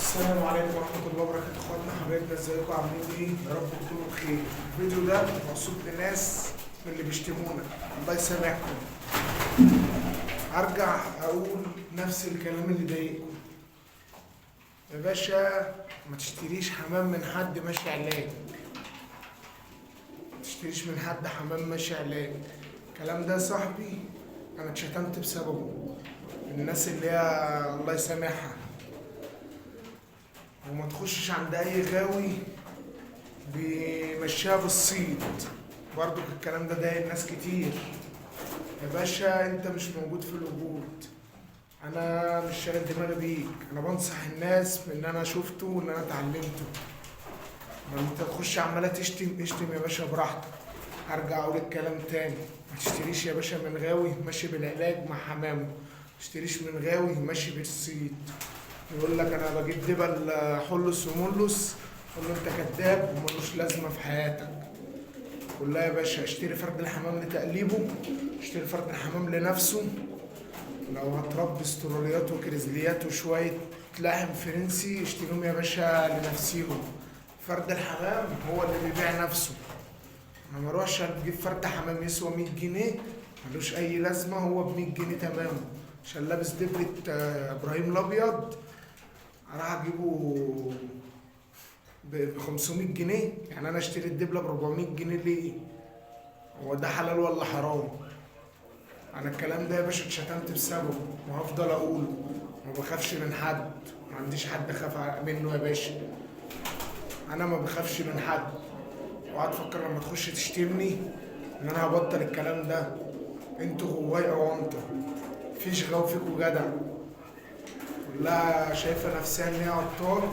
السلام عليكم ورحمة الله وبركاته. اخواتنا حبايبنا ازيكم عاملين ايه؟ يا رب تكونوا بخير. الفيديو ده مقصود لناس من اللي بيشتمونا، الله يسامحكم. هرجع اقول نفس الكلام اللي ضايقكم. يا باشا ما تشتريش حمام من حد ماشي علاج. ما تشتريش من حد حمام ماشي علاج. الكلام ده يا صاحبي انا اتشتمت بسببه. الناس اللي هي الله يسامحها. وما تخشش عند اي غاوي بيمشيها بالصيد. برضو الكلام ده ضايق ناس كتير. يا باشا انت مش موجود في الوجود، انا مش شاغل دماغي بيك. انا بنصح الناس من اللي انا شفته واللي انا اتعلمته. ما انت تخش عماله تشتم اشتم يا باشا براحتك. هرجع اقول الكلام تاني، ما تشتريش يا باشا من غاوي ماشي بالعلاج مع حمامه. ما تشتريش من غاوي ماشي بالصيد. يقول لك انا بجيب دبل حلس وملس، قول له انت كذاب وملوش لازمه في حياتك. قول له يا باشا اشتري فرد الحمام لتقليبه، اشتري فرد الحمام لنفسه. لو هتربي استراليات وكريزليات وشويه لحم فرنسي اشتريهم يا باشا لنفسيهم. فرد الحمام هو اللي بيبيع نفسه. انا ما اروحش اجيب فرد حمام يسوى 100 جنيه ملوش اي لازمه، هو ب 100 جنيه تمام عشان لابس دبلة ابراهيم الابيض. اروح اجيبه ب 500 جنيه. يعني انا اشتري الدبله ب 400 جنيه ليه؟ هو ده حلال ولا حرام؟ انا الكلام ده يا باشا اتشتمت بسببه وهفضل اقوله. ما بخافش من حد، ما عنديش حد اخاف منه يا باشا. انا ما بخافش من حد. وقعد تفكر لما تخش تشتمني ان انا هبطل الكلام ده. انتوا غواي اونطه، مفيش غاوي فيكوا جدع. كلها شايفه نفسها ان هي ابطال.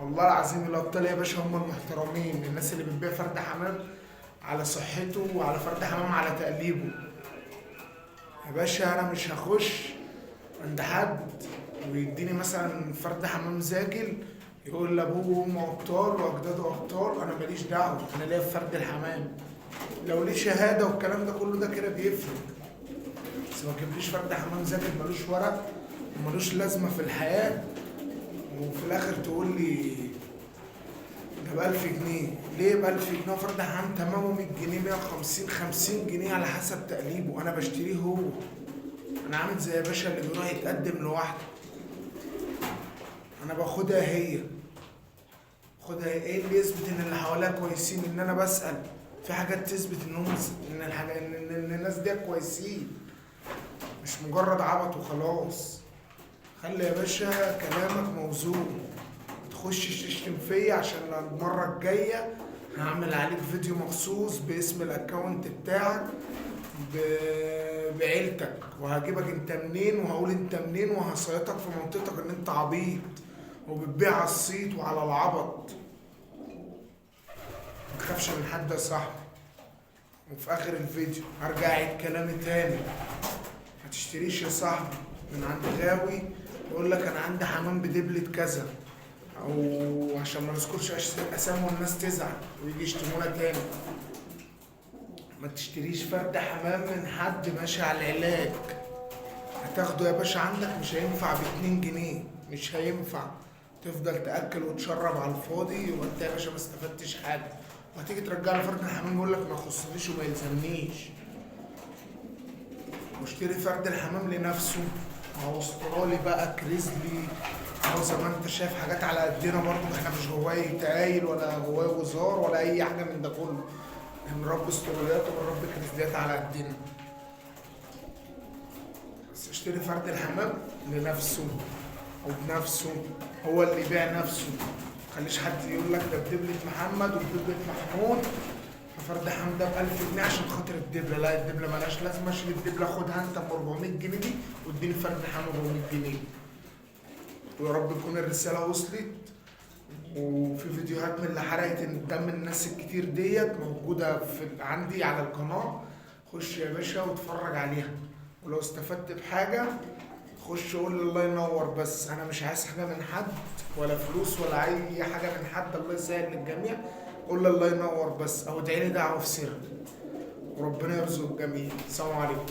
والله العظيم الابطال يا باشا هم المحترمين، الناس اللي بتبيع فرد حمام على صحته وعلى فرد حمام على تقليبه. يا باشا انا مش هخش عند حد ويديني مثلا فرد حمام زاجل يقول لابوه وامه ابطال واجداده ابطال. انا ماليش دعوه، انا ليا في فرد الحمام. لو ليه شهاده والكلام ده كله ده كده بيفرق، بس ما تجيبليش فرد حمام زاجل ملوش ورق وملوش لازمه في الحياه وفي الاخر تقول لي ده ب1000 جنيه. ليه ب1000 جنيه؟ فرد حمام تمامه 100 جنيه 150 50 جنيه على حسب تقليبه. انا بشتريه هو. انا عامل زي يا باشا اللي بيروح يتقدم لوحده. انا باخدها هي. خدها ايه اللي يثبت ان اللي حواليها كويسين؟ ان انا بسأل. في حاجات تثبت ان الناس دي كويسين، مش مجرد عبط وخلاص. خلي يا باشا كلامك موزون. متخشش تشتم فيا عشان المرة الجاية هعمل عليك فيديو مخصوص باسم الاكونت بتاعك بعيلتك، وهجيبك انت منين وهقول انت منين وهسيطك في منطقتك ان انت عبيط وبتبيع على الصيت وعلى العبط. متخافش من حد يا صاحبي. وفي اخر الفيديو هرجع اعيد كلامي تاني، ما تشتريش يا صاحبي من عند غاوي يقول لك انا عندي حمام بدبلة كذا، او عشان ما نذكرش اسامي والناس تزعل ويجي يشتمونا تاني. ما تشتريش فرد حمام من حد ماشي على العلاج. هتاخده يا باشا عندك مش هينفع ب2 جنيه، مش هينفع. تفضل تاكل وتشرب على الفاضي وانت يا باشا ما استفدتش حاجه. وهتيجي ترجع له فرد الحمام يقول لك ما يخصنيش وما يلزمنيش. واشتري فرد الحمام لنفسه، هو استرالي بقى كريزلي، هو زي ما انت شايف حاجات على قدنا. برضه احنا مش جواي تقايل ولا جواي وزار ولا اي حاجه من ده كله. احنا بنربي استراليات وبنربي كريزليات على قدنا. بس اشتري فرد الحمام لنفسه وبنفسه، هو اللي يبيع نفسه. متخليش حد يقول لك ده بدبلة محمد وبدبلة محمود فرد حمام ده ب1000 جنيه عشان خاطر الدبله. لا، الدبله مالهاش لازمه. اشيل الدبله خدها انت ب 400 جنيه دي واديني فرد حمام 400 جنيه. ويا رب تكون الرساله وصلت. وفي فيديوهات من اللي حرقت دم الناس الكتير ديت موجوده عندي على القناه. خش يا باشا واتفرج عليها، ولو استفدت بحاجه خش قول لي الله ينور. بس انا مش عايز حاجه من حد ولا فلوس ولا اي حاجه من حد. الله يسهل للجميع. قول لي الله ينور بس، او ادعي لي دعوه في سر وربنا يرزق الجميع. السلام عليكم.